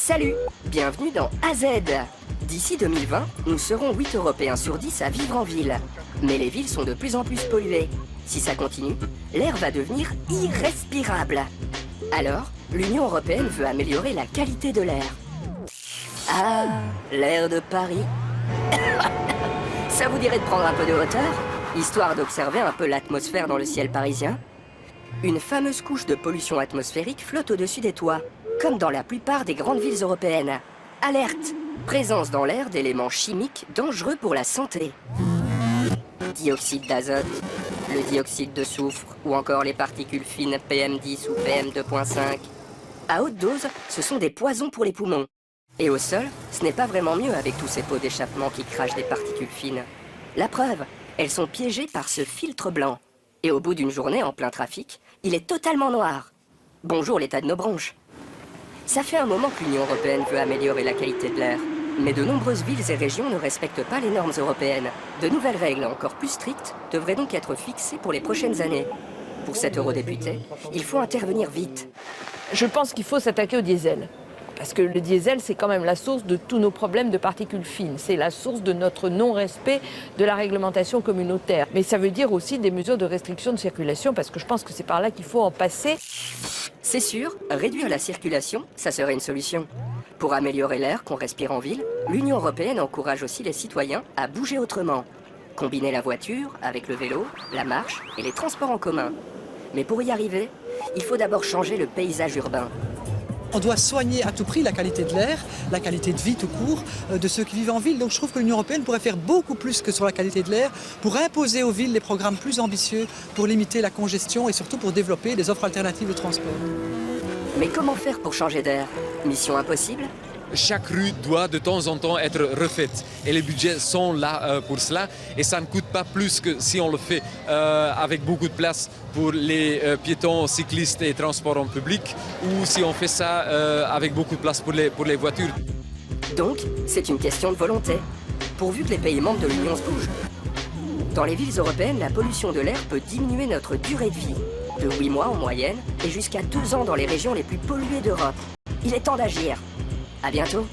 Salut, bienvenue dans AZ. D'ici 2020, nous serons 8 Européens sur 10 à vivre en ville. Mais les villes sont de plus en plus polluées. Si ça continue, l'air va devenir irrespirable. Alors, l'Union européenne veut améliorer la qualité de l'air. Ah, l'air de Paris. Ça vous dirait de prendre un peu de hauteur, histoire d'observer un peu l'atmosphère dans le ciel parisien? Une fameuse couche de pollution atmosphérique flotte au-dessus des toits, comme dans la plupart des grandes villes européennes. Alerte! Présence dans l'air d'éléments chimiques dangereux pour la santé. Dioxyde d'azote, le dioxyde de soufre ou encore les particules fines PM10 ou PM2.5. À haute dose, ce sont des poisons pour les poumons. Et au sol, ce n'est pas vraiment mieux avec tous ces pots d'échappement qui crachent des particules fines. La preuve, elles sont piégées par ce filtre blanc. Et au bout d'une journée en plein trafic, il est totalement noir. Bonjour l'état de nos bronches. Ça fait un moment que l'Union européenne veut améliorer la qualité de l'air. Mais de nombreuses villes et régions ne respectent pas les normes européennes. De nouvelles règles encore plus strictes devraient donc être fixées pour les prochaines années. Pour cet eurodéputé, il faut intervenir vite. Je pense qu'il faut s'attaquer au diesel. Parce que le diesel, c'est quand même la source de tous nos problèmes de particules fines. C'est la source de notre non-respect de la réglementation communautaire. Mais ça veut dire aussi des mesures de restriction de circulation, parce que je pense que c'est par là qu'il faut en passer. C'est sûr, réduire la circulation, ça serait une solution. Pour améliorer l'air qu'on respire en ville, l'Union européenne encourage aussi les citoyens à bouger autrement. Combiner la voiture avec le vélo, la marche et les transports en commun. Mais pour y arriver, il faut d'abord changer le paysage urbain. On doit soigner à tout prix la qualité de l'air, la qualité de vie tout court de ceux qui vivent en ville. Donc je trouve que l'Union européenne pourrait faire beaucoup plus que sur la qualité de l'air pour imposer aux villes des programmes plus ambitieux pour limiter la congestion et surtout pour développer des offres alternatives de transport. Mais comment faire pour changer d'air? Mission impossible? Chaque rue doit de temps en temps être refaite et les budgets sont là pour cela et ça ne coûte pas plus que si on le fait avec beaucoup de place pour les piétons, cyclistes et transports en public ou si on fait ça avec beaucoup de place pour les voitures. Donc, c'est une question de volonté, pourvu que les pays membres de l'Union se bougent. Dans les villes européennes, la pollution de l'air peut diminuer notre durée de vie, de 8 mois en moyenne et jusqu'à 2 ans dans les régions les plus polluées d'Europe. Il est temps d'agir. À bientôt.